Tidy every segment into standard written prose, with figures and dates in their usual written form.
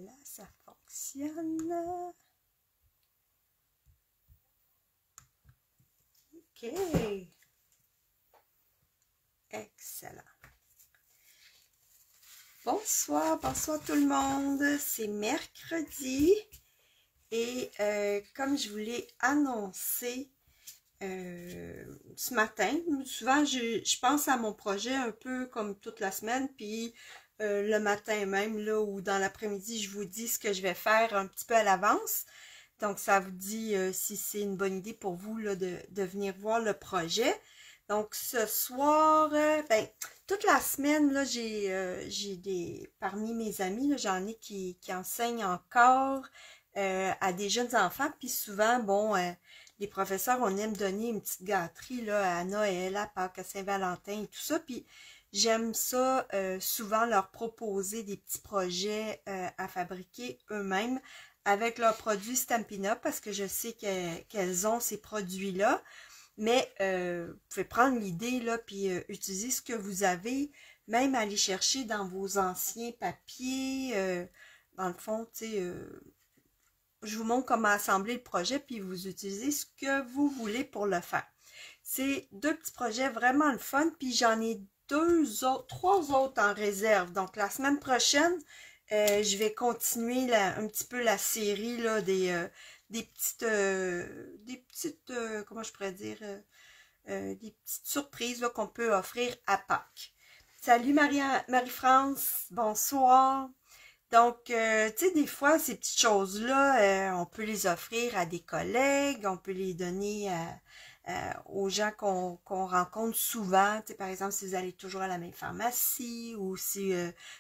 Voilà, ça fonctionne. OK. Excellent. Bonsoir, bonsoir tout le monde. C'est mercredi et comme je vous l'ai annoncé ce matin, souvent je pense à mon projet un peu comme toute la semaine, puis le matin même, là, ou dans l'après-midi, je vous dis ce que je vais faire un petit peu à l'avance. Donc, ça vous dit si c'est une bonne idée pour vous là, de venir voir le projet. Donc, ce soir, ben, toute la semaine, là, j'ai parmi mes amis, j'en ai qui enseignent encore à des jeunes enfants. Puis souvent, bon, les professeurs, on aime donner une petite gâterie là, à Noël, à Pâques, à Saint-Valentin et tout ça. Puis j'aime ça souvent leur proposer des petits projets à fabriquer eux-mêmes avec leurs produits Stampin' Up parce que je sais qu'elles ont ces produits-là. Mais vous pouvez prendre l'idée là puis utiliser ce que vous avez, même aller chercher dans vos anciens papiers. Dans le fond, tu sais, je vous montre comment assembler le projet puis vous utilisez ce que vous voulez pour le faire. C'est deux petits projets vraiment le fun puis j'en ai trois autres en réserve. Donc la semaine prochaine, je vais continuer un petit peu la série là, des petites, comment je pourrais dire, des petites surprises qu'on peut offrir à Pâques. Salut Marie-France, bonsoir. Donc, tu sais, des fois, ces petites choses-là, on peut les offrir à des collègues, on peut les donner aux gens qu'on rencontre souvent. Tu sais, par exemple, si vous allez toujours à la même pharmacie ou si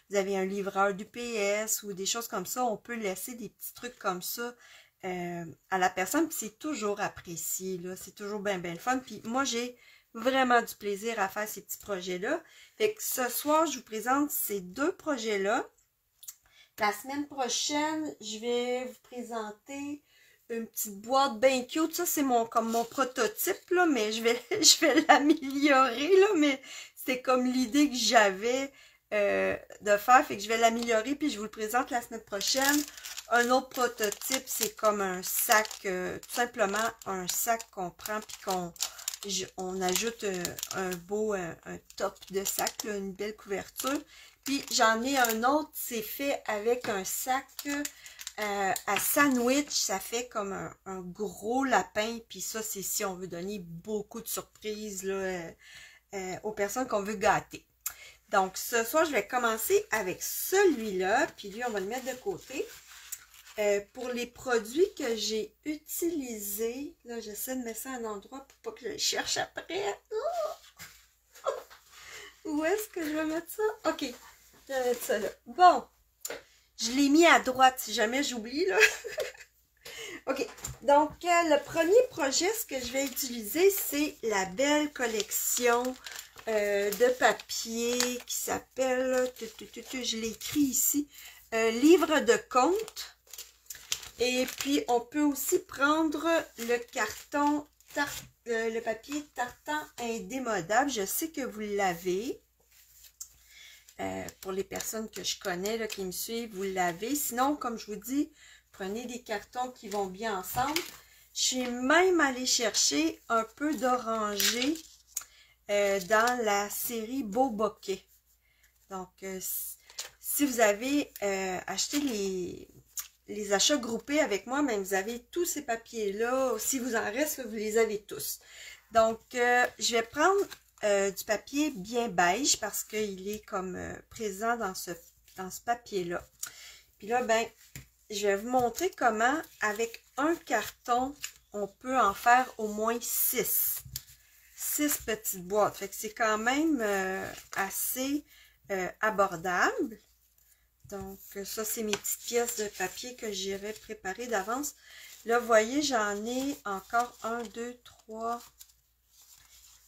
vous avez un livreur d'UPS ou des choses comme ça, on peut laisser des petits trucs comme ça à la personne, puis c'est toujours apprécié, là, c'est toujours bien le fun, puis moi j'ai vraiment du plaisir à faire ces petits projets-là. Fait que ce soir, je vous présente ces deux projets-là. La semaine prochaine, je vais vous présenter une petite boîte bien cute. Ça, c'est comme mon prototype, là, mais je vais l'améliorer, là, mais c'était comme l'idée que j'avais de faire. Fait que je vais l'améliorer, puis je vous le présente la semaine prochaine. Un autre prototype, c'est comme un sac, tout simplement un sac qu'on prend, puis on ajoute un beau, un top de sac, là, une belle couverture. Puis j'en ai un autre, c'est fait avec un sac à sandwich, ça fait comme un gros lapin, puis ça c'est si on veut donner beaucoup de surprises là, aux personnes qu'on veut gâter. Donc ce soir, je vais commencer avec celui-là, puis lui on va le mettre de côté. Pour les produits que j'ai utilisés, là j'essaie de mettre ça à un endroit pour pas que je le cherche après. Oh! Où est-ce que je vais mettre ça? Ok. Je vais mettre ça là. Bon, je l'ai mis à droite si jamais j'oublie, là. OK, donc le premier projet, ce que je vais utiliser, c'est la belle collection de papier qui s'appelle, je l'ai écrit ici, livre de compte. Et puis, on peut aussi prendre le carton, le papier tartan indémodable. Je sais que vous l'avez. Pour les personnes que je connais, là, qui me suivent, vous l'avez. Sinon, comme je vous dis, prenez des cartons qui vont bien ensemble. Je suis même allée chercher un peu d'orangé dans la série Beau Bokeh. Donc, si vous avez acheté les achats groupés avec moi, même vous avez tous ces papiers-là. Si vous en reste, là, vous les avez tous. Donc, je vais prendre du papier bien beige parce qu'il est comme présent dans ce papier-là. Puis là, ben, je vais vous montrer comment, avec un carton, on peut en faire au moins 6. 6 petites boîtes. Fait que c'est quand même assez abordable. Donc, ça, c'est mes petites pièces de papier que j'irai préparer d'avance. Là, vous voyez, j'en ai encore 1, 2, 3...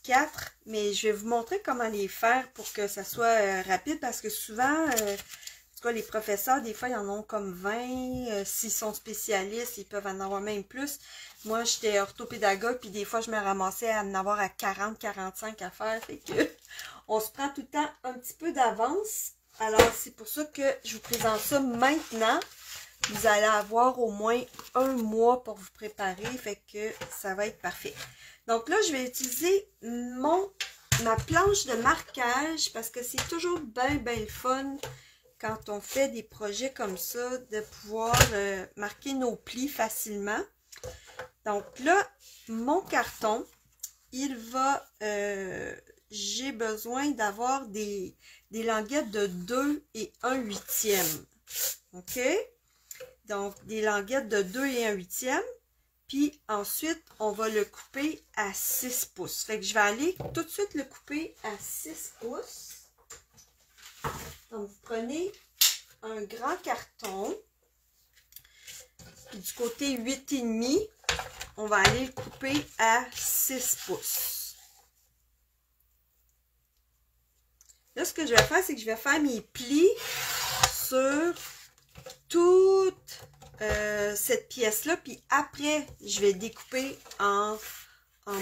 4, mais je vais vous montrer comment les faire pour que ça soit rapide parce que souvent, en tout cas les professeurs, des fois, ils en ont comme 20. S'ils sont spécialistes, ils peuvent en avoir même plus. Moi, j'étais orthopédagogue, puis des fois, je me ramassais à en avoir à 40, 45 à faire. Fait que on se prend tout le temps un petit peu d'avance. Alors, c'est pour ça que je vous présente ça maintenant. vous allez avoir au moins un mois pour vous préparer, fait que ça va être parfait. Donc là, je vais utiliser ma planche de marquage parce que c'est toujours bien le fun quand on fait des projets comme ça de pouvoir marquer nos plis facilement. Donc là, mon carton, il va, j'ai besoin d'avoir des languettes de 2 et 1/8. OK? Donc, des languettes de 2 et 1/8. Puis ensuite, on va le couper à 6 pouces. Fait que je vais aller tout de suite le couper à 6 pouces. Donc, vous prenez un grand carton. Puis du côté 8,5, on va aller le couper à 6 pouces. Là, ce que je vais faire, c'est que je vais faire mes plis sur toute cette pièce-là. Puis après, je vais découper en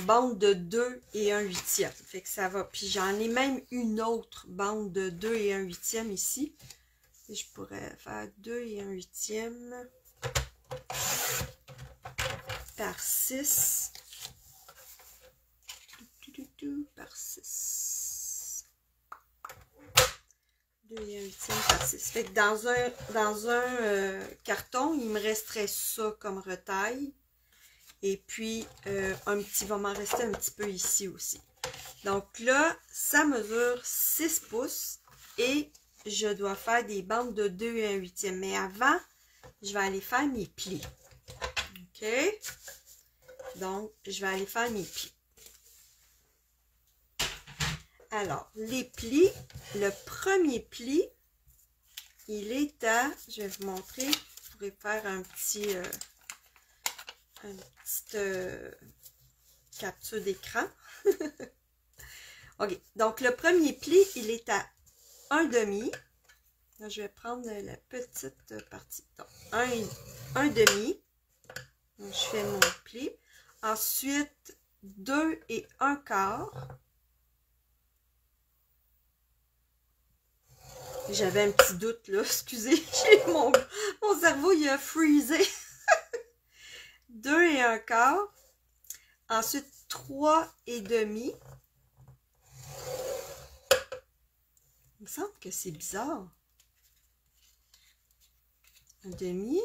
bande de 2 et 1/8. Fait que ça va. Puis j'en ai même une autre bande de 2 et 1/8 ici. Et je pourrais faire 2 et 1/8 par 6. Par 6. 2 et 1/8 par 6. Fait que dans un carton, il me resterait ça comme retaille. Et puis, il va m'en rester un petit peu ici aussi. Donc là, ça mesure 6 pouces. Et je dois faire des bandes de 2 et 1/8. Mais avant, je vais aller faire mes plis. OK? Donc, je vais aller faire mes plis. Alors, les plis, le premier pli, il est à, je vais vous montrer, je pourrais faire une petite capture d'écran. OK, donc le premier pli, il est à 1/2. Là, je vais prendre la petite partie. Donc, 1/2. Donc, je fais mon pli. Ensuite, 2 et 1/4. J'avais un petit doute là, excusez, mon cerveau il a freezé. 2 et 1/4. Ensuite, 3,5. Il me semble que c'est bizarre. 1/2.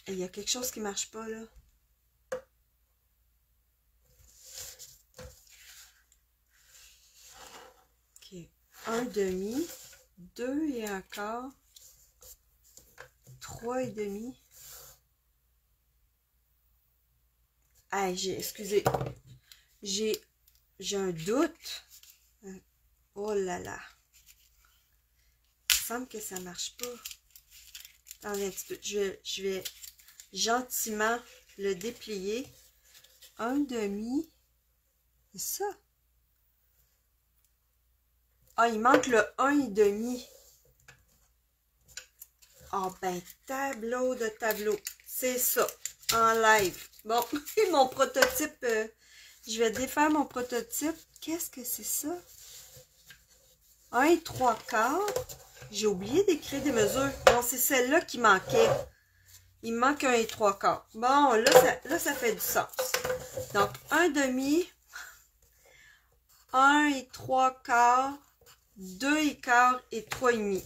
Il y a quelque chose qui ne marche pas là. OK. 1/2. 2 et 1/4. 3,5. Ah, excusez. J'ai un doute. Oh là là. Il me semble que ça ne marche pas. Attendez un petit peu. Je vais gentiment le déplier. 1/2. C'est ça. Ah, il manque le 1,5. Ah, ben, tableau de tableau. C'est ça. En live. Bon, mon prototype, je vais défaire mon prototype. Qu'est-ce que c'est ça? 1 3/4. J'ai oublié d'écrire des mesures. Bon, c'est celle-là qui manquait. Il me manque 1 3/4. Bon, là, ça fait du sens. Donc, 1/2, 1 3/4, 2,4 et 3,5.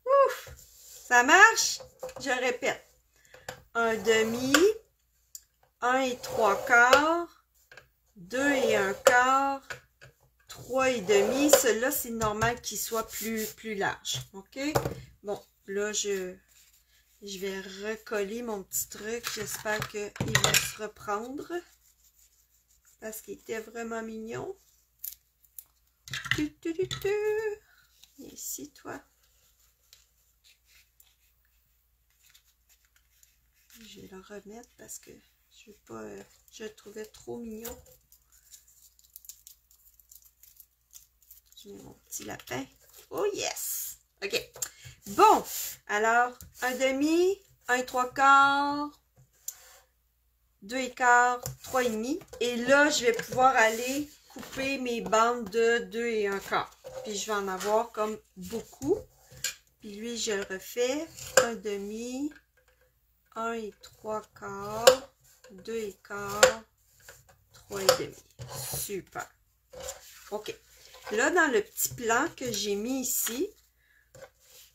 Ouf! Ça marche? Je répète. 1/2, 1 3/4, 2 et 1/4, 3,5. Celui-là, c'est normal qu'il soit plus large. OK? Bon, là, je vais recoller mon petit truc. J'espère qu'il va se reprendre. Parce qu'il était vraiment mignon. Ici, toi. Je vais le remettre parce que je veux pas, je le trouvais trop mignon. Je mets mon petit lapin. Oh yes! OK. Bon, alors, 1/2, 1 3/4, 2,4, 3,5. Et là, je vais pouvoir aller couper mes bandes de 2 et 1/4. Puis je vais en avoir comme beaucoup. Puis lui, je le refais. 1/2, 1 et 3/4, 2 et quart, 3 et demi. Super. OK. Là, dans le petit plan que j'ai mis ici,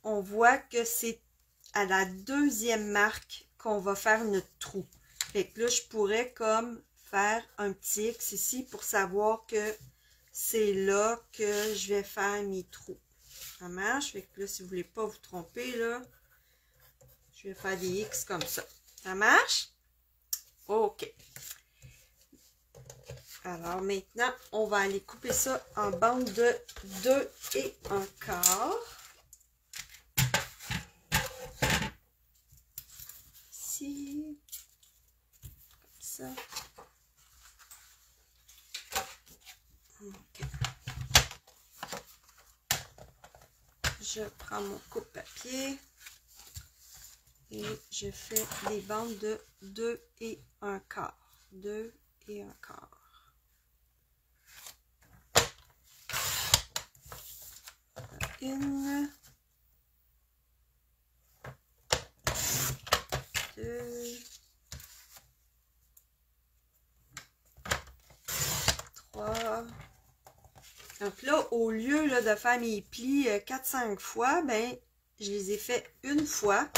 on voit que c'est à la deuxième marque qu'on va faire notre trou. Fait que là, je pourrais comme faire un petit X ici pour savoir que c'est là que je vais faire mes trous. Ça marche? Fait que là, si vous voulez pas vous tromper, là, je vais faire des X comme ça. Ça marche? OK. Alors maintenant, on va aller couper ça en bande de 2 et 1/4. Ici. Comme ça. OK. Je prends mon coupe-papier et je fais des bandes de 2 et 1/4. 2 et 1/4. Une, 2, 3. Donc là, au lieu là, de faire mes plis 4-5 fois, ben, je les ai fait une fois.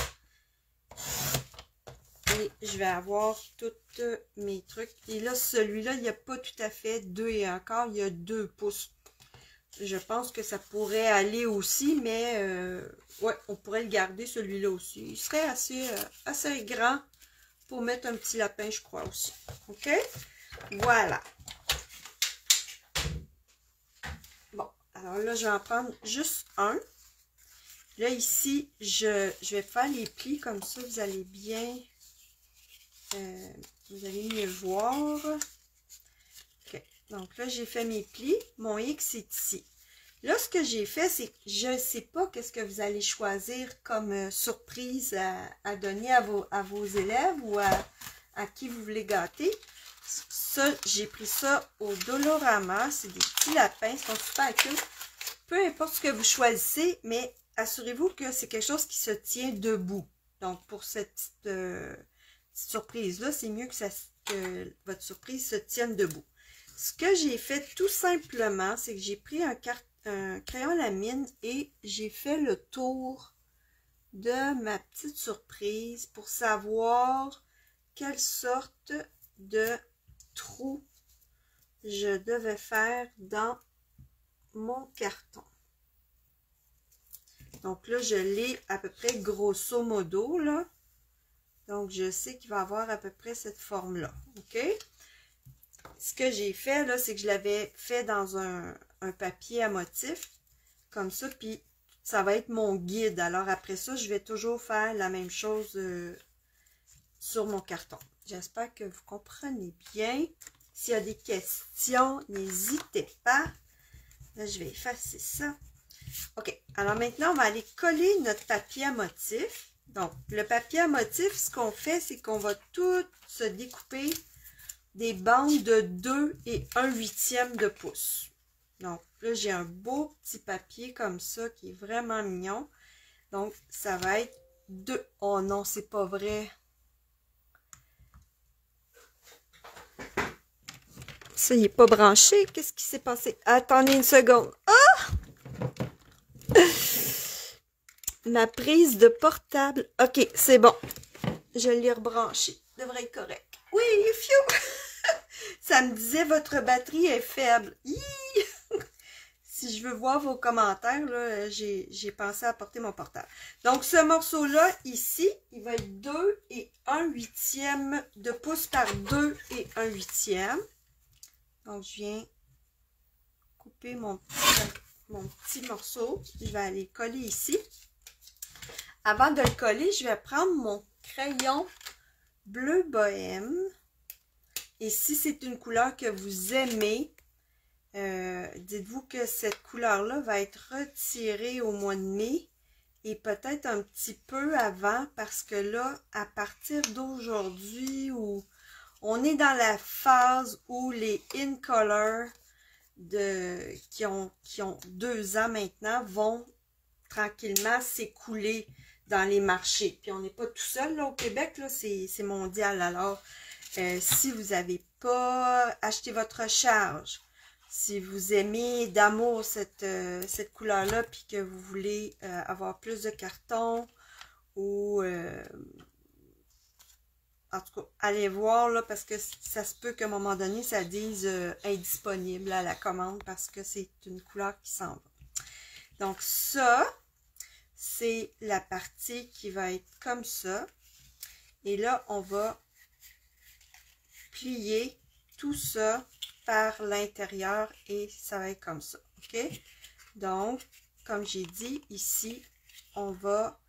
Et je vais avoir tous mes trucs. Et là, celui-là, il n'y a pas tout à fait 2 et 1/4, il y a 2 pouces. Je pense que ça pourrait aller aussi, mais ouais, on pourrait le garder celui-là aussi. Il serait assez grand pour mettre un petit lapin, je crois aussi. OK? Voilà. Bon, alors là, je vais en prendre juste un. Là, ici, je vais faire les plis comme ça, vous allez bien, vous allez mieux voir. OK. Donc là, j'ai fait mes plis. Mon X est ici. Là, ce que j'ai fait, c'est que je ne sais pas qu'est-ce que vous allez choisir comme surprise à donner à vos élèves ou à qui vous voulez gâter. Ça, j'ai pris ça au Dolorama. C'est des petits lapins, ils sont super cute. Peu importe ce que vous choisissez, mais assurez-vous que c'est quelque chose qui se tient debout. Donc, pour cette petite surprise-là, c'est mieux que votre surprise se tienne debout. Ce que j'ai fait tout simplement, c'est que j'ai pris un crayon à la mine et j'ai fait le tour de ma petite surprise pour savoir quelle sorte de trou je devais faire dans mon carton. Donc là, je l'ai à peu près grosso modo, là. Donc, je sais qu'il va avoir à peu près cette forme-là. OK? Ce que j'ai fait, là, c'est que je l'avais fait dans un papier à motif, comme ça, puis ça va être mon guide. Alors, après ça, je vais toujours faire la même chose sur mon carton. J'espère que vous comprenez bien. S'il y a des questions, n'hésitez pas. Là, je vais effacer ça. OK. Alors, maintenant, on va aller coller notre papier à motif. Donc, le papier à motif, ce qu'on fait, c'est qu'on va tout se découper des bandes de 2 et 1/8 de pouce. Donc, là, j'ai un beau petit papier comme ça qui est vraiment mignon. Donc, ça va être 2. Oh non, c'est pas vrai. Ça, il n'est pas branché. Qu'est-ce qui s'est passé? Attendez une seconde. Ah! Ma prise de portable. OK, c'est bon. Je l'ai rebranché. Devrait être correct. Oui, fiou! Ça me disait votre batterie est faible. Si je veux voir vos commentaires, là, j'ai pensé à apporter mon portable. Donc, ce morceau-là, ici, il va être 2 et 1/8 de pouce par 2 et 1/8. Donc, je viens couper mon petit morceau. Je vais aller coller ici. Avant de le coller, je vais prendre mon crayon bleu bohème. Et si c'est une couleur que vous aimez, dites-vous que cette couleur-là va être retirée au mois de mai et peut-être un petit peu avant parce que là, à partir d'aujourd'hui, où on est dans la phase où les in color qui ont 2 ans maintenant vont tranquillement s'écouler dans les marchés. Puis on n'est pas tout seul là au Québec, là, c'est mondial. Alors, si vous n'avez pas acheté votre recharge, si vous aimez d'amour cette couleur-là, puis que vous voulez avoir plus de carton, ou en tout cas, allez voir là, parce que ça se peut qu'à un moment donné, ça dise indisponible à la commande, parce que c'est une couleur qui s'en va. Donc ça, c'est la partie qui va être comme ça. Et là, on va plier tout ça par l'intérieur et ça va être comme ça. OK? Donc, comme j'ai dit, ici, on va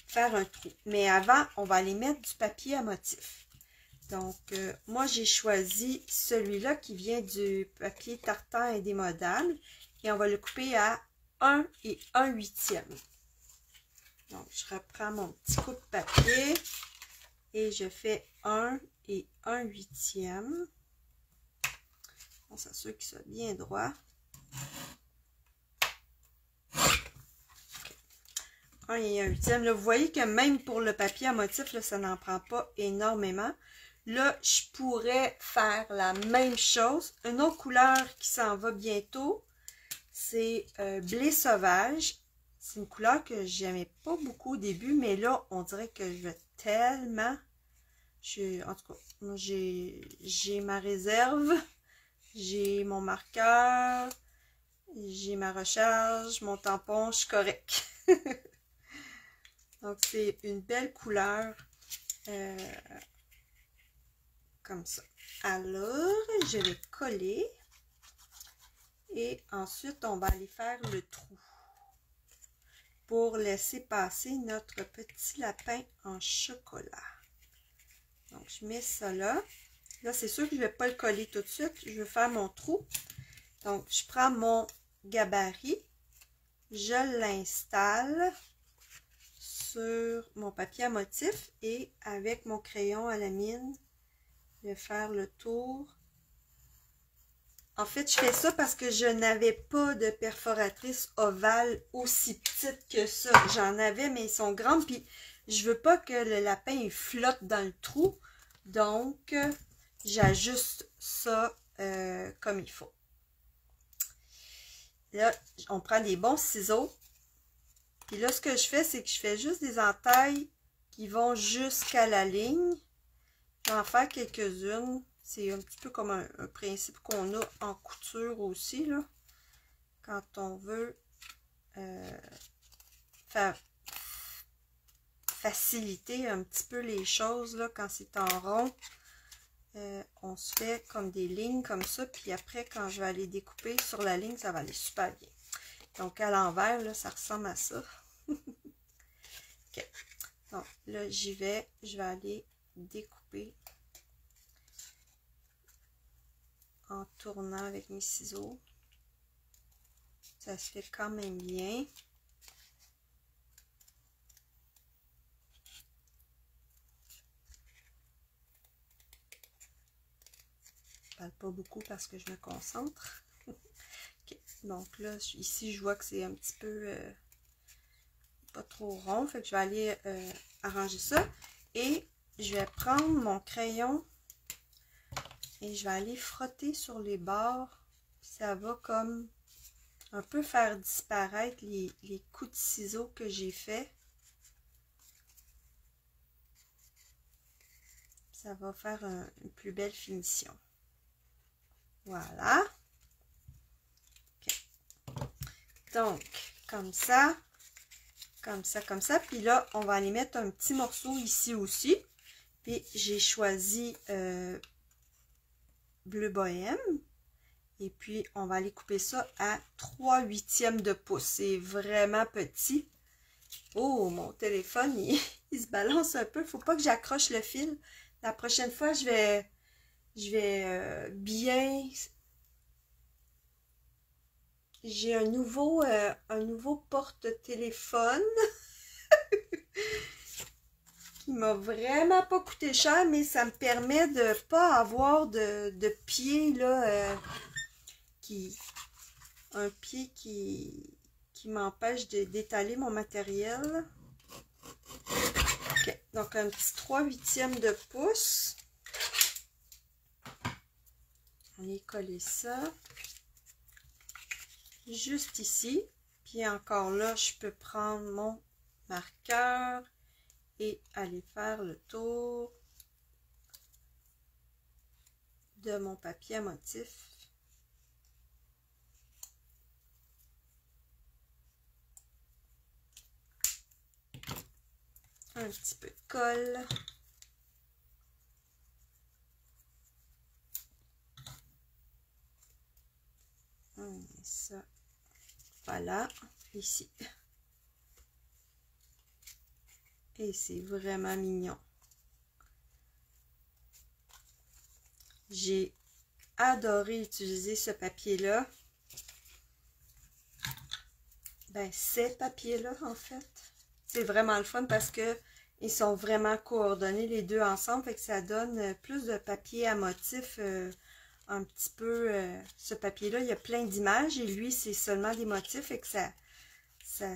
faire un trou. Mais avant, on va aller mettre du papier à motif. Donc, moi, j'ai choisi celui-là qui vient du papier tartan indémodable. Et on va le couper à 1 et 1/8. Donc, je reprends mon petit coup de papier et je fais 1 et 1/8. On s'assure qu'il soit bien droit. 1 et 1/8. Là, vous voyez que même pour le papier à motif, là, ça n'en prend pas énormément. Là, je pourrais faire la même chose. Une autre couleur qui s'en va bientôt, c'est blé sauvage. C'est une couleur que j'aimais pas beaucoup au début, mais là, on dirait que je vais tellement... En tout cas, moi, j'ai ma réserve, j'ai mon marqueur, j'ai ma recharge, mon tampon, je suis correct. Donc, c'est une belle couleur comme ça. Alors, je vais coller et ensuite, on va aller faire le trou pour laisser passer notre petit lapin en chocolat. Donc, je mets ça là. Là, c'est sûr que je ne vais pas le coller tout de suite. Je vais faire mon trou. Donc, je prends mon gabarit. Je l'installe sur mon papier à motif. Et avec mon crayon à la mine, je vais faire le tour. En fait, je fais ça parce que je n'avais pas de perforatrice ovale aussi petite que ça. J'en avais, mais ils sont grandes. Puis, je veux pas que le lapin il flotte dans le trou. Donc, j'ajuste ça comme il faut. Là, on prend des bons ciseaux. Puis là, ce que je fais, c'est que je fais juste des entailles qui vont jusqu'à la ligne. Je vais en faire quelques-unes. C'est un petit peu comme un principe qu'on a en couture aussi, là. Quand on veut faire faciliter un petit peu les choses, là, quand c'est en rond. On se fait comme des lignes comme ça. Puis après, quand je vais aller découper sur la ligne, ça va aller super bien. Donc, à l'envers, là, ça ressemble à ça. OK. Donc, là, j'y vais. Je vais aller découper en tournant avec mes ciseaux. Ça se fait quand même bien. Je parle pas beaucoup parce que je me concentre. Okay. Donc là, ici, je vois que c'est un petit peu pas trop rond. Fait que je vais aller arranger ça. Et je vais prendre mon crayon et je vais aller frotter sur les bords. Ça va comme un peu faire disparaître les coups de ciseaux que j'ai fait. Ça va faire une plus belle finition. Voilà. Okay. Donc, comme ça, comme ça, comme ça. Puis là, on va aller mettre un petit morceau ici aussi. Puis j'ai choisi bleu bohème. Et puis, on va aller couper ça à 3/8 de pouce. C'est vraiment petit. Oh, mon téléphone, il se balance un peu. Il ne faut pas que j'accroche le fil. La prochaine fois, je vais bien... J'ai un nouveau porte-téléphone qui m'a vraiment pas coûté cher, mais ça me permet de pas avoir de pieds là, qui m'empêche d'étaler mon matériel. Ok, donc un petit 3/8 de pouce. On va coller ça juste ici. Puis encore là, je peux prendre mon marqueur et aller faire le tour de mon papier à motif. Un petit peu de colle. On met ça, voilà, ici. Et c'est vraiment mignon. J'ai adoré utiliser ce papier-là. Ben, ces papiers-là, en fait. C'est vraiment le fun parce que ils sont vraiment coordonnés les deux ensemble. Fait que ça donne plus de papier à motif. Un petit peu, ce papier-là, il y a plein d'images. Et lui, c'est seulement des motifs. Et que ça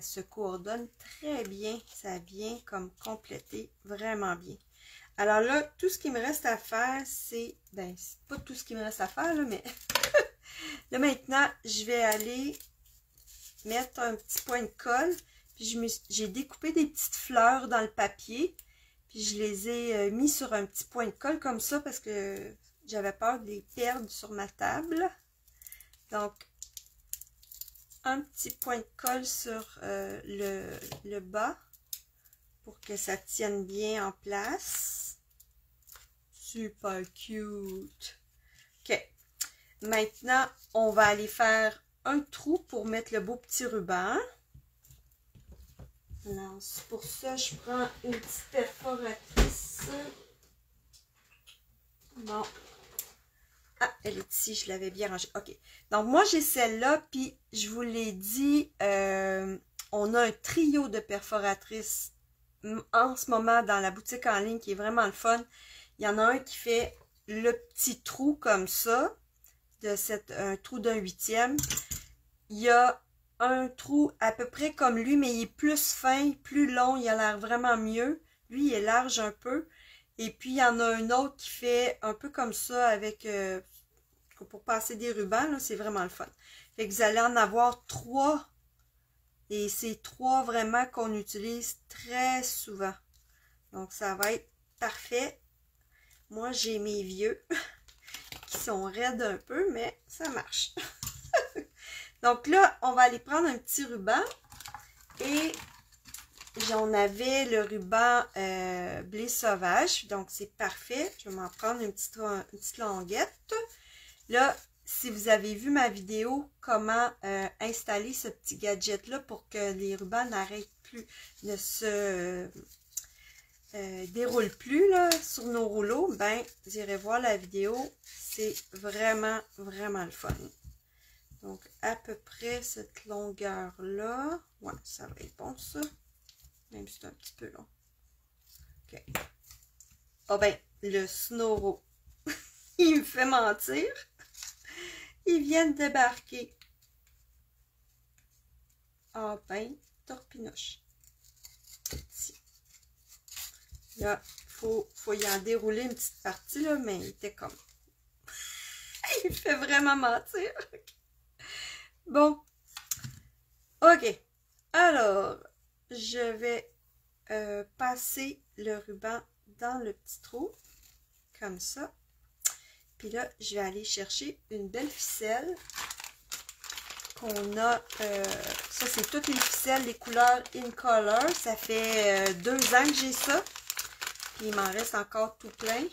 se coordonne très bien. Ça vient comme compléter vraiment bien. Alors là, tout ce qui me reste à faire, c'est... Ben, c'est pas tout ce qui me reste à faire, là, mais... là, maintenant, je vais aller mettre un petit point de colle. Puis j'ai découpé des petites fleurs dans le papier. Puis je les ai mis sur un petit point de colle comme ça parce que j'avais peur de les perdre sur ma table. Donc, un petit point de colle sur le bas pour que ça tienne bien en place. Super cute. Ok. Maintenant, on va aller faire un trou pour mettre le beau petit ruban. Alors, pour ça, je prends une petite perforatrice. Bon. Ah, elle est ici, je l'avais bien rangée. OK. Donc, moi, j'ai celle-là, puis je vous l'ai dit, on a un trio de perforatrices en ce moment dans la boutique en ligne qui est vraiment le fun. Il y en a un qui fait le petit trou comme ça, un trou d'1/8. Il y a un trou à peu près comme lui, mais il est plus fin, plus long, il a l'air vraiment mieux. Lui, il est large un peu. Et puis, il y en a un autre qui fait un peu comme ça avec, pour passer des rubans, c'est vraiment le fun. Fait que vous allez en avoir 3. Et c'est 3 vraiment qu'on utilise très souvent. Donc, ça va être parfait. Moi, j'ai mes vieux qui sont raides un peu, mais ça marche. Donc là, on va aller prendre un petit ruban et j'en avais le ruban blé sauvage, donc c'est parfait. Je vais m'en prendre une petite languette. Là, si vous avez vu ma vidéo, comment installer ce petit gadget-là pour que les rubans n'arrêtent plus, ne se déroulent plus là, sur nos rouleaux, ben, vous irez voir la vidéo. C'est vraiment, vraiment le fun. Donc, à peu près cette longueur-là. Ouais, ça va être bon, ça. Même si c'est un petit peu long. OK. Ah ben, le Snoro, il me fait mentir. Il vient de débarquer. Ah ben, torpinoche. Ici. Là, faut y en dérouler une petite partie, là, mais il était comme... il fait vraiment mentir. Bon, ok, alors, je vais passer le ruban dans le petit trou, comme ça. Puis là, je vais aller chercher une belle ficelle qu'on a, ça c'est toutes les ficelles, les couleurs In Color. Ça fait 2 ans que j'ai ça, puis il m'en reste encore tout plein.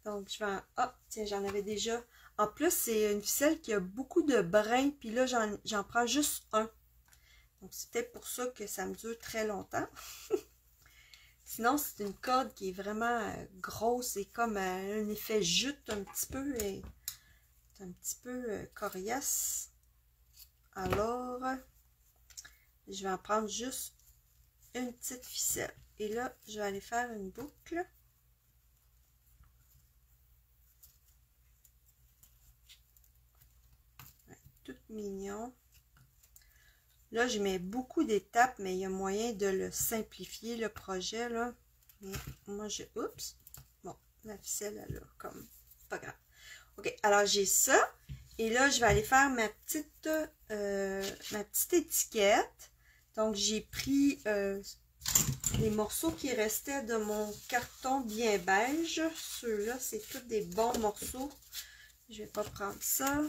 Donc, je vais en... Ah, tiens, j'en avais déjà... En plus, c'est une ficelle qui a beaucoup de brins, puis là, j'en prends juste un. Donc, c'est peut-être pour ça que ça me dure très longtemps. Sinon, c'est une corde qui est vraiment grosse et comme un effet jute un petit peu. Et c'est un petit peu coriace. Alors, je vais en prendre juste une petite ficelle. Et là, je vais aller faire une boucle. tout mignon. Là, je mets beaucoup d'étapes, mais il y a moyen de le simplifier, le projet, là. Mais moi, oups! Bon, la ficelle, elle a comme... Pas grave. OK, alors j'ai ça. Et là, je vais aller faire ma petite étiquette. Donc, j'ai pris les morceaux qui restaient de mon carton bien beige. Ceux-là, c'est tous des bons morceaux. Je vais pas prendre ça.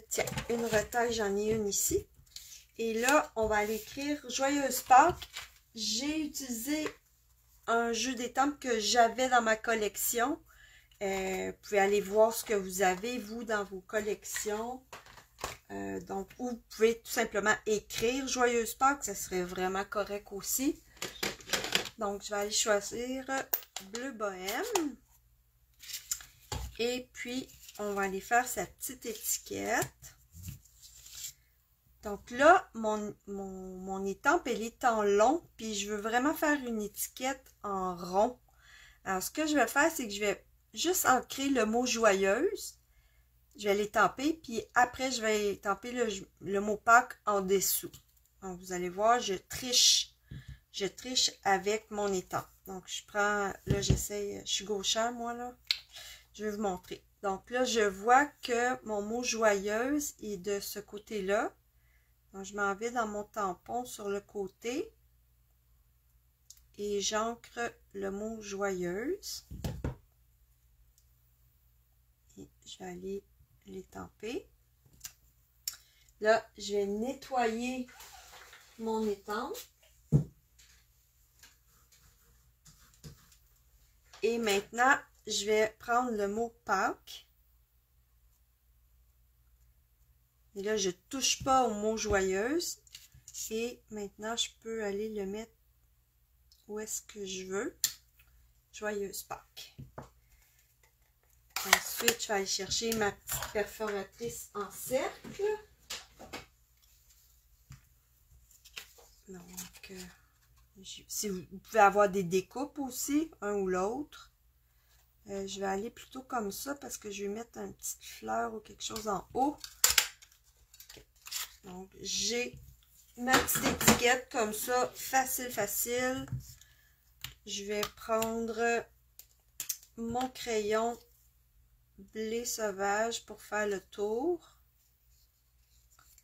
Tiens, une retaille, j'en ai une ici. Et là, on va aller écrire « Joyeuse Pâques ». J'ai utilisé un jeu d'étampes que j'avais dans ma collection. Vous pouvez aller voir ce que vous avez, vous, dans vos collections. Donc, ou vous pouvez tout simplement écrire « Joyeuse Pâques », ça serait vraiment correct aussi. Donc, je vais aller choisir « Bleu Bohème ». Et puis, on va aller faire sa petite étiquette. Donc là, mon étampe, elle est en long, puis je veux vraiment faire une étiquette en rond. Alors, ce que je vais faire, c'est que je vais juste ancrer le mot « joyeuse ». Je vais l'étamper, puis après, je vais étamper le mot « Pâques » en dessous. Donc, vous allez voir, je triche avec mon étampe. Donc, je prends, là, j'essaye, je suis gauchère, moi, là. Je vais vous montrer. Donc là, je vois que mon mot « joyeuse » est de ce côté-là. Donc, je m'en vais dans mon tampon sur le côté. Et j'ancre le mot « joyeuse ». Et je vais aller l'étamper. Là, je vais nettoyer mon étampe. Et maintenant, je vais prendre le mot « Pâques ». Et là, je ne touche pas au mot « joyeuse ». Et maintenant, je peux aller le mettre où est-ce que je veux. « Joyeuse Pâques ». Ensuite, je vais aller chercher ma petite perforatrice en cercle. Donc, si vous pouvez avoir des découpes aussi, un ou l'autre. Je vais aller plutôt comme ça parce que je vais mettre une petite fleur ou quelque chose en haut. Okay. Donc, j'ai ma petite étiquette comme ça, facile, facile. Je vais prendre mon crayon blé sauvage pour faire le tour.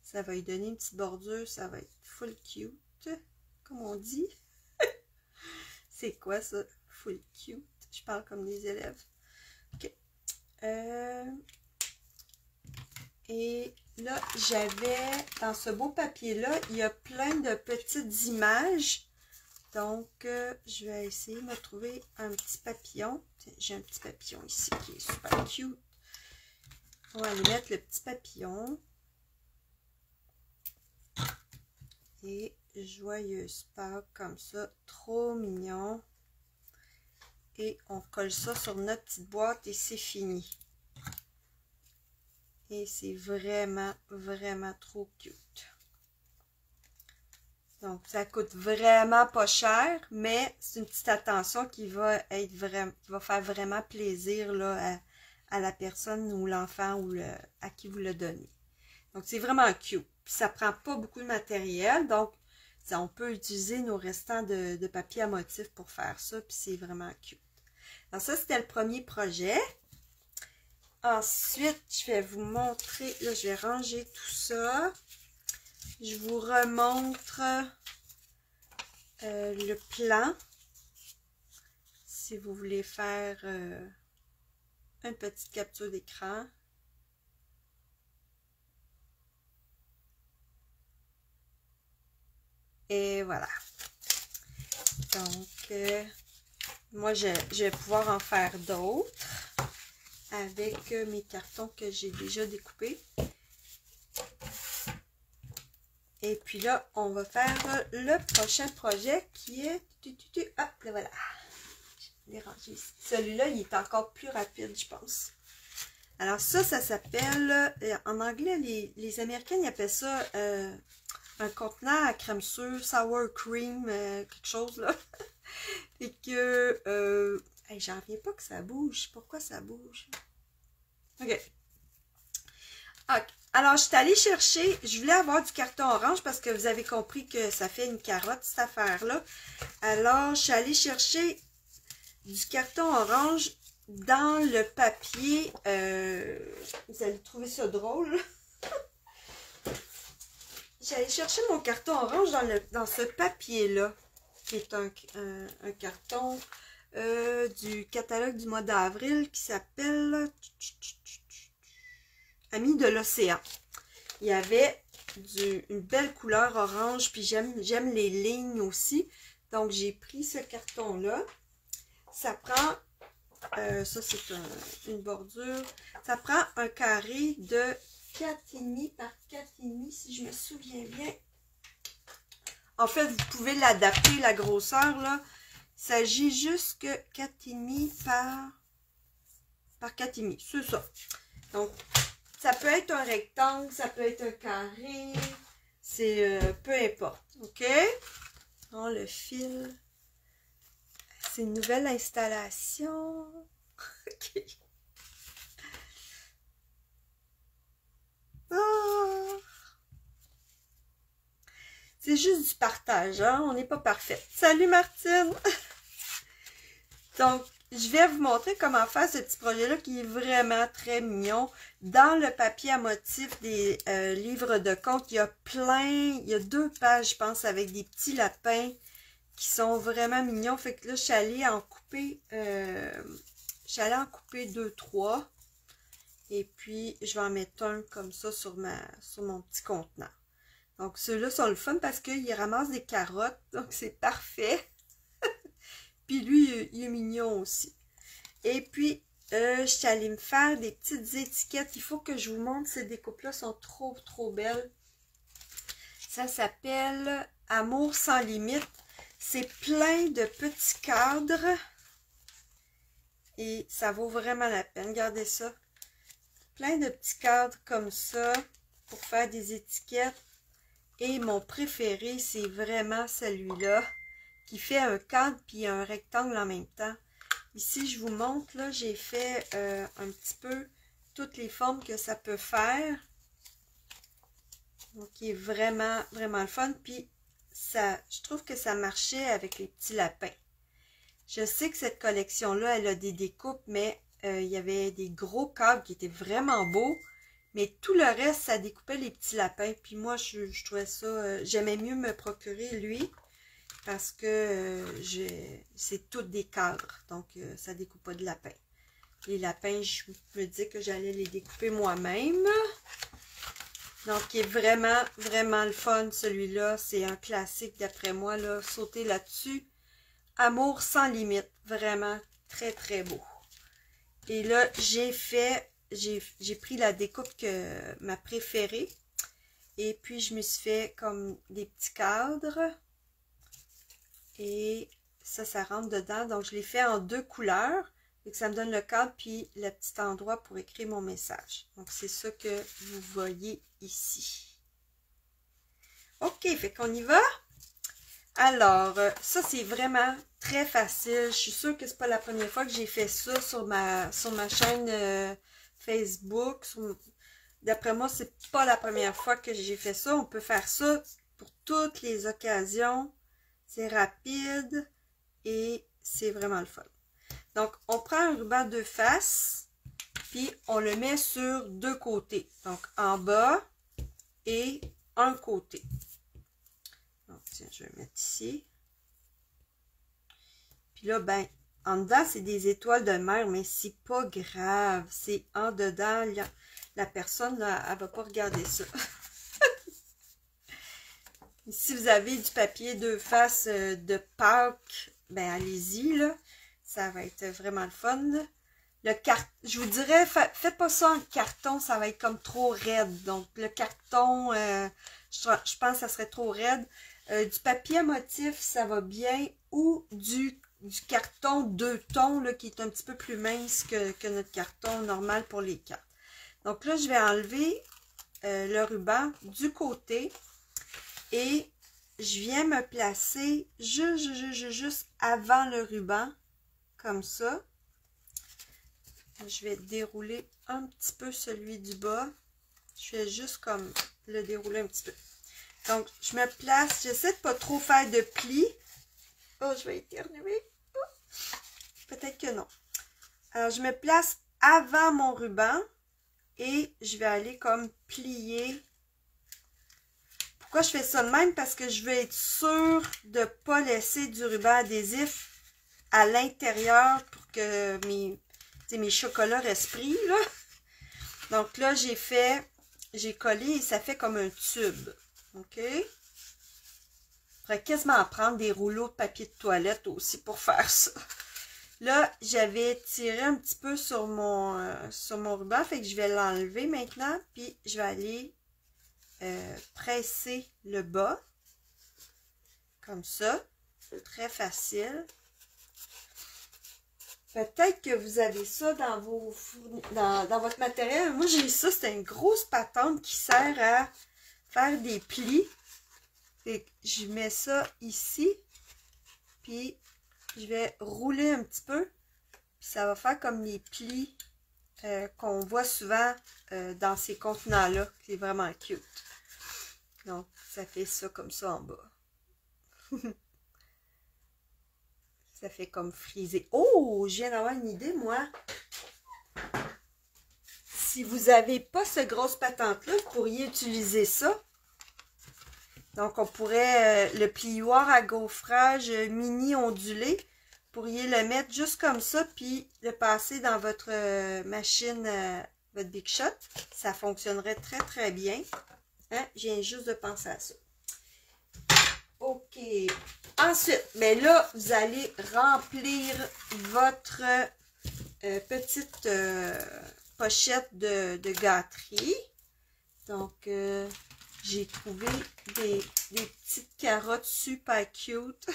Ça va lui donner une petite bordure, ça va être full cute, comme on dit. C'est quoi ça? Full cute. Je parle comme des élèves. OK. Et là, j'avais, dans ce beau papier-là, il y a plein de petites images. Donc, je vais essayer de me trouver un petit papillon. J'ai un petit papillon ici qui est super cute. On va aller mettre le petit papillon. Et joyeuse Pâques comme ça. Trop mignon. Et on colle ça sur notre petite boîte et c'est fini. Et c'est vraiment, vraiment trop cute. Donc, ça coûte vraiment pas cher, mais c'est une petite attention qui va être vraiment, qui va faire vraiment plaisir là, à la personne ou l'enfant ou à qui vous le donnez. Donc, c'est vraiment cute. Puis, ça prend pas beaucoup de matériel. Donc, ça, on peut utiliser nos restants de papier à motif pour faire ça. Puis, c'est vraiment cute. Alors, ça, c'était le premier projet. Ensuite, je vais vous montrer. Là, je vais ranger tout ça. Je vous remontre le plan. Si vous voulez faire une petite capture d'écran. Et voilà. Donc, moi, je vais pouvoir en faire d'autres avec mes cartons que j'ai déjà découpés. Et puis là, on va faire le prochain projet qui est... Ah, là voilà. Je l'ai rangé ici. Celui-là, il est encore plus rapide, je pense. Alors ça s'appelle... En anglais, les Américains, ils appellent ça un contenant à crème sûre, sour cream, quelque chose là. Et que... hey, j'en reviens pas que ça bouge. Pourquoi ça bouge? OK. Ok. Alors, je suis allée chercher, je voulais avoir du carton orange parce que vous avez compris que ça fait une carotte, cette affaire-là. Alors, je suis allée chercher du carton orange dans le papier. Vous allez trouver ça drôle. J'allais chercher mon carton orange dans ce papier-là, qui est un carton du catalogue du mois d'avril qui s'appelle Amis de l'océan. Il y avait une belle couleur orange, puis j'aime les lignes aussi. Donc, j'ai pris ce carton-là. Ça prend, ça c'est une bordure, ça prend un carré de 4,5 par 4,5 si je me souviens bien. En fait, vous pouvez l'adapter, la grosseur, là. Il s'agit juste que 4,5 par 4,5, c'est ça. Donc, ça peut être un rectangle, ça peut être un carré, c'est peu importe, ok? On le fil. C'est une nouvelle installation. Ok. Oh. C'est juste du partage, hein? On n'est pas parfait. Salut Martine! Donc, je vais vous montrer comment faire ce petit projet-là qui est vraiment très mignon. Dans le papier à motifs des livres de contes, il y a il y a 2 pages, je pense, avec des petits lapins qui sont vraiment mignons. Fait que là, je suis allée en couper, 2-3. Et puis, je vais en mettre un comme ça sur mon petit contenant. Donc, ceux-là sont le fun parce qu'ils ramassent des carottes. Donc, c'est parfait. Puis lui, il est mignon aussi. Et puis, je suis allée me faire des petites étiquettes. Il faut que je vous montre, ces découpes-là sont trop, trop belles. Ça s'appelle Amour sans limite. C'est plein de petits cadres. Et ça vaut vraiment la peine. Regardez ça. Plein de petits cadres comme ça pour faire des étiquettes. Et mon préféré, c'est vraiment celui-là qui fait un cadre puis un rectangle en même temps. Ici, je vous montre, là, j'ai fait un petit peu toutes les formes que ça peut faire. Donc, il est vraiment, vraiment le fun. Puis, je trouve que ça marchait avec les petits lapins. Je sais que cette collection-là, elle a des découpes, mais il y avait des gros cadres qui étaient vraiment beaux. Mais tout le reste, ça découpait les petits lapins. Puis moi, je trouvais ça... j'aimais mieux me procurer lui. Parce que c'est tous des cadres. Donc, ça ne découpe pas de lapins. Les lapins, je me dis que j'allais les découper moi-même. Donc, il est vraiment, vraiment le fun, celui-là. C'est un classique d'après moi, là. Sauter là-dessus. Amour sans limite. Vraiment très, très beau. Et là, j'ai pris la découpe ma préférée. Et puis, je me suis fait comme des petits cadres. Et ça rentre dedans. Donc, je l'ai fait en 2 couleurs. Et que ça me donne le cadre puis le petit endroit pour écrire mon message. Donc, c'est ça que vous voyez ici. OK, fait qu'on y va. Alors, ça, c'est vraiment très facile. Je suis sûre que c'est pas la première fois que j'ai fait ça sur ma chaîne Facebook. D'après moi, c'est pas la première fois que j'ai fait ça. On peut faire ça pour toutes les occasions. C'est rapide et c'est vraiment le fun. Donc, on prend un ruban 2 faces, puis on le met sur 2 côtés. Donc, en bas et un côté. Donc, tiens, je vais le mettre ici. Puis là, ben, en dedans, c'est des étoiles de mer, mais c'est pas grave. C'est en dedans, la personne, là, elle va pas regarder ça. Si vous avez du papier 2 faces de Pâques, ben allez-y, là. Ça va être vraiment le fun. Je vous dirais, faites pas ça en carton, ça va être comme trop raide. Donc, le carton, je pense que ça serait trop raide. Du papier à motif, ça va bien. Ou du carton 2 tons, là, qui est un petit peu plus mince que notre carton normal pour les cartes. Donc là, je vais enlever le ruban du côté. Et je viens me placer juste avant le ruban, comme ça. Je vais dérouler un petit peu celui du bas. Je fais juste comme le dérouler un petit peu. Donc, je me place, j'essaie de pas trop faire de plis. Oh, je vais éternuer. Oh. Peut-être que non. Alors, je me place avant mon ruban et je vais aller comme plier. Pourquoi je fais ça de même? Parce que je veux être sûre de ne pas laisser du ruban adhésif à l'intérieur pour que mes chocolats restent pris, là. Donc là, j'ai collé et ça fait comme un tube. OK? Il faudrait quasiment prendre des rouleaux de papier de toilette aussi pour faire ça. Là, j'avais tiré un petit peu sur mon ruban, fait que je vais l'enlever maintenant, puis je vais aller presser le bas, comme ça. C'est très facile. Peut-être que vous avez ça dans dans votre matériel. Moi, j'ai ça, c'est une grosse patente qui sert à faire des plis. Fait que je mets ça ici, puis je vais rouler un petit peu, puis ça va faire comme les plis qu'on voit souvent dans ces contenants-là, qui est vraiment cute. Donc, ça fait ça comme ça en bas. Ça fait comme frisé. Oh, je viens d'avoir une idée, moi. Si vous n'avez pas cette grosse patente-là, vous pourriez utiliser ça. Donc, on pourrait, le plioir à gaufrage mini ondulé, vous pourriez le mettre juste comme ça, puis le passer dans votre machine, votre Big Shot. Ça fonctionnerait très, très bien. Hein? Je viens juste de penser à ça. OK. Ensuite, ben là, vous allez remplir votre petite pochette de gâterie. Donc, j'ai trouvé des petites carottes super cute.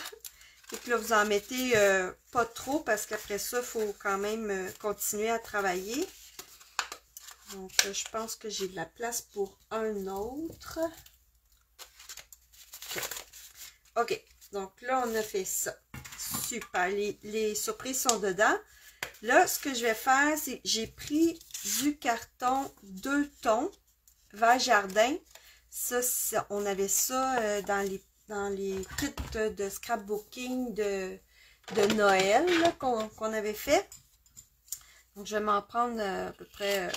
Et que là, vous en mettez pas trop parce qu'après ça, il faut quand même continuer à travailler. Donc, je pense que j'ai de la place pour un autre. OK. Donc là, on a fait ça. Super. Les surprises sont dedans. Là, ce que je vais faire, c'est j'ai pris du carton 2 tons vert jardin. Ça, on avait ça dans les kits de scrapbooking de Noël qu'on avait fait. Donc, je vais m'en prendre à peu près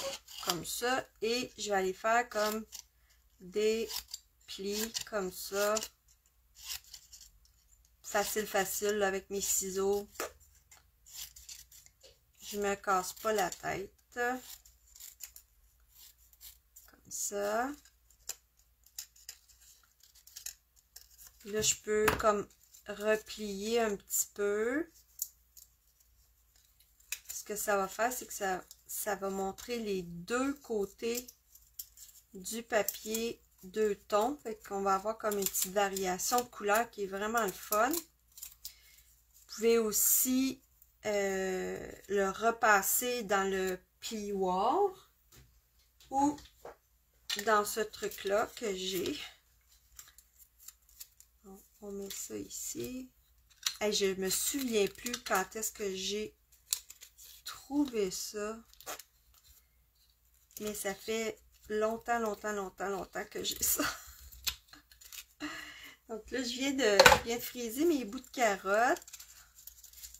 comme ça. Et je vais aller faire comme des plis comme ça. Facile, facile, là, avec mes ciseaux. Je me casse pas la tête. Comme ça. Là, je peux comme replier un petit peu. Ce que ça va faire, c'est que ça va montrer les deux côtés du papier 2 tons. Fait qu'on va avoir comme une petite variation de couleur qui est vraiment le fun. Vous pouvez aussi le repasser dans le plioir ou dans ce truc-là que j'ai. On met ça ici. Hey, je me souviens plus quand est-ce que j'ai trouvé ça. Mais ça fait longtemps que j'ai ça. Donc là, je viens de friser mes bouts de carottes.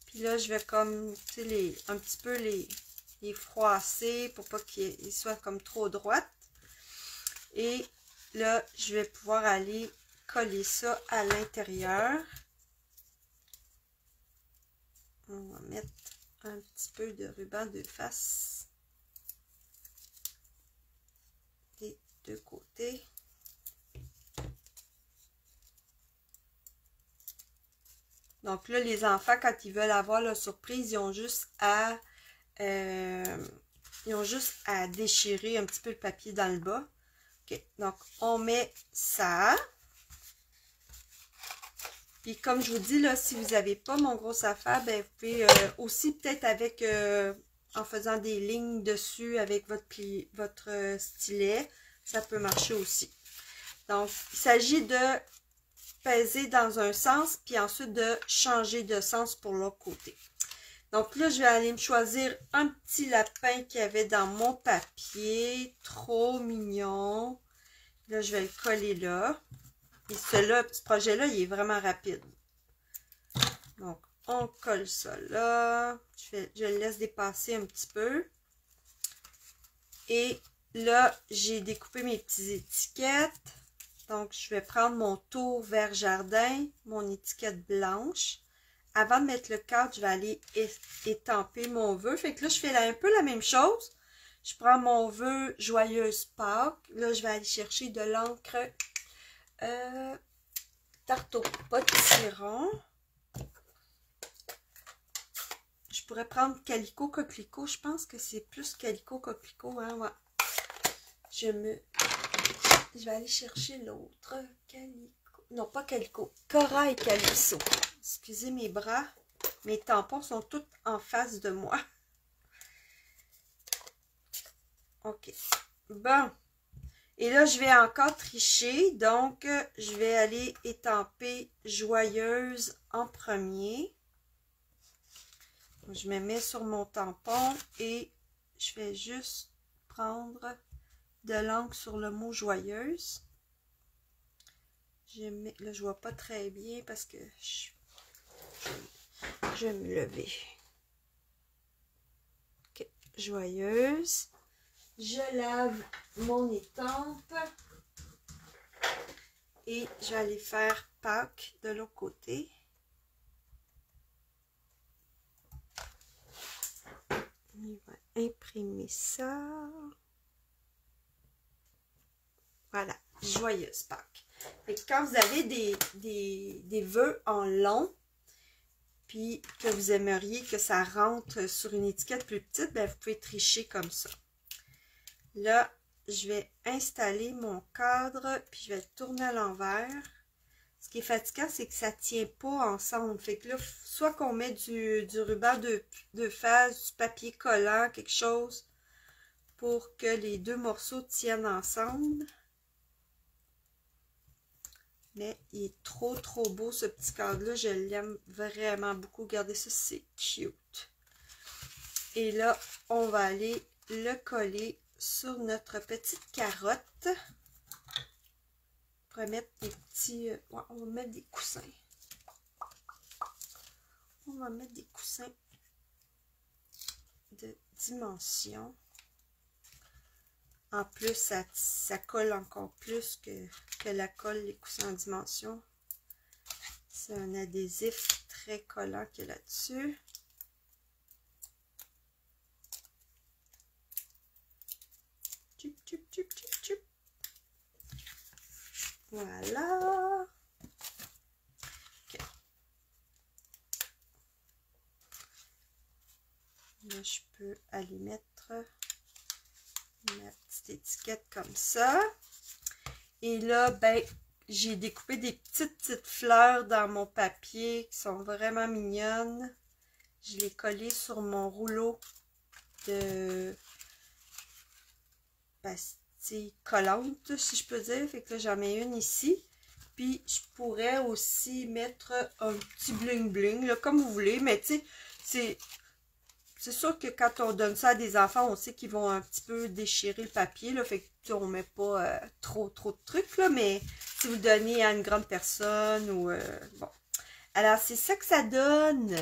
Puis là, je vais comme, tu sais, un petit peu les froisser pour pas qu'ils soient comme trop droites. Et là, je vais pouvoir aller coller ça à l'intérieur. On va mettre un petit peu de ruban de face des deux côtés. Donc là, les enfants, quand ils veulent avoir leur surprise, ils ont juste à déchirer un petit peu le papier dans le bas. OK, donc on met ça. Puis comme je vous dis, là, si vous n'avez pas mon gros affaire, ben vous pouvez aussi peut-être avec, en faisant des lignes dessus avec votre stylet, ça peut marcher aussi. Donc, il s'agit de peser dans un sens, puis ensuite de changer de sens pour l'autre côté. Donc là, je vais aller me choisir un petit lapin qu'il y avait dans mon papier. Trop mignon. Là, je vais le coller là. Et ce projet-là, il est vraiment rapide. Donc, on colle ça là. Je le laisse dépasser un petit peu. Et là, j'ai découpé mes petites étiquettes. Donc, je vais prendre mon tour vert jardin, mon étiquette blanche. Avant de mettre le cadre, je vais aller étamper mon vœu. Fait que là, je fais un peu la même chose. Je prends mon vœu Joyeuse Pâques. Là, je vais aller chercher de l'encre tarte au potiron. Je pourrais prendre Calico Coquelicot. Je pense que c'est plus Calico Coquelicot. Hein? Ouais. Je vais aller chercher l'autre. Calico. Non, pas Calico. Corail Calypso. Excusez mes bras. Mes tampons sont tous en face de moi. OK. Bon. Et là, je vais encore tricher. Donc, je vais aller étamper Joyeuse en premier. Je me mets sur mon tampon et je vais juste prendre de l'encre sur le mot Joyeuse. Là, je vois pas très bien parce que je vais me lever. OK. Joyeuse. Je lave mon étampe. Et je vais aller faire Pâques de l'autre côté. On va imprimer ça. Voilà, Joyeuse Pâques. Et quand vous avez des vœux en long, puis que vous aimeriez que ça rentre sur une étiquette plus petite, ben vous pouvez tricher comme ça. Là, je vais installer mon cadre, puis je vais le tourner à l'envers. Ce qui est fatigant, c'est que ça ne tient pas ensemble. Fait que là, soit qu'on met du ruban de phase, du papier collant, quelque chose, pour que les deux morceaux tiennent ensemble. Mais il est trop beau ce petit cadre-là. Je l'aime vraiment beaucoup. Regardez ça, c'est cute. Et là, on va aller le coller sur notre petite carotte. On pourrait mettre des petits... ouais, on va mettre des coussins. On va mettre des coussins de dimension. En plus, ça colle encore plus que la colle, les coussins en dimension. C'est un adhésif très collant qu'il y a là-dessus. Tchup, tchup, tchup, tchup, tchup. Voilà. OK. Là, je peux aller mettre ma petite étiquette comme ça. Et là, ben, j'ai découpé des petites fleurs dans mon papier qui sont vraiment mignonnes. Je l'ai collé sur mon rouleau de pastille collante, si je peux dire. Fait que là, j'en mets une ici. Puis, je pourrais aussi mettre un petit bling bling, là, comme vous voulez. Mais tu sais, c'est sûr que quand on donne ça à des enfants, on sait qu'ils vont un petit peu déchirer le papier, là, fait que on met pas trop de trucs, là, mais si vous le donnez à une grande personne ou bon. Alors, c'est ça que ça donne.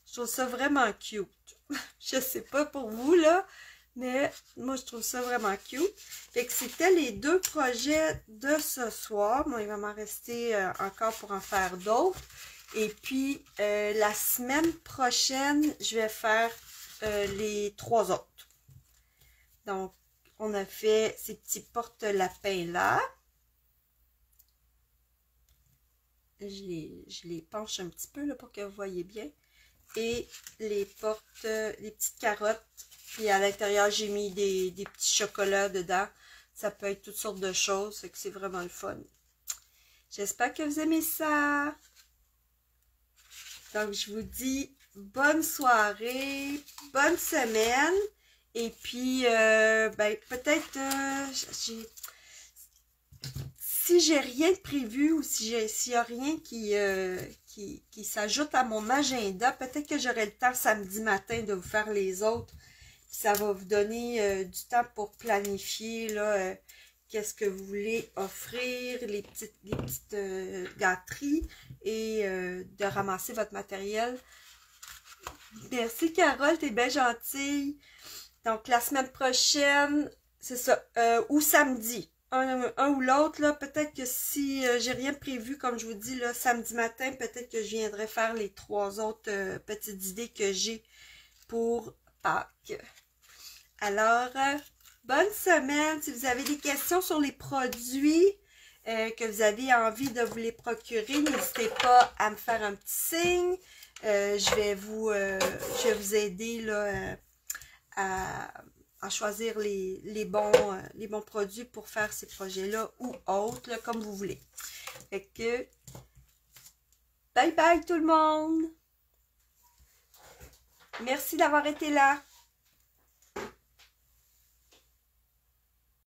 Je trouve ça vraiment cute. Je sais pas pour vous, là, mais moi, je trouve ça vraiment cute. Fait que c'était les deux projets de ce soir. Bon, il va m'en rester encore pour en faire d'autres. Et puis, la semaine prochaine, je vais faire les 3 autres. Donc, on a fait ces petits porte-lapins-là. Je les penche un petit peu là, pour que vous voyez bien. Et les petites carottes. Puis à l'intérieur, j'ai mis des petits chocolats dedans. Ça peut être toutes sortes de choses. Fait que c'est vraiment le fun. J'espère que vous aimez ça. Donc, je vous dis bonne soirée, bonne semaine. Et puis, ben, peut-être, si si j'ai rien de prévu ou s'il n'y a rien qui s'ajoute à mon agenda, peut-être que j'aurai le temps samedi matin de vous faire les autres. Ça va vous donner du temps pour planifier là, qu'est-ce que vous voulez offrir, les petites gâteries et de ramasser votre matériel. Merci Carole, t'es bien gentille. Donc la semaine prochaine, c'est ça, ou samedi, un ou l'autre, là, peut-être que si j'ai rien prévu, comme je vous dis, là, samedi matin, peut-être que je viendrai faire les 3 autres petites idées que j'ai pour Pâques. Alors, bonne semaine. Si vous avez des questions sur les produits, que vous avez envie de vous les procurer, n'hésitez pas à me faire un petit signe. Je vais vous aider là, à choisir les bons produits pour faire ces projets-là ou autres, là, comme vous voulez. Fait que, bye bye tout le monde! Merci d'avoir été là!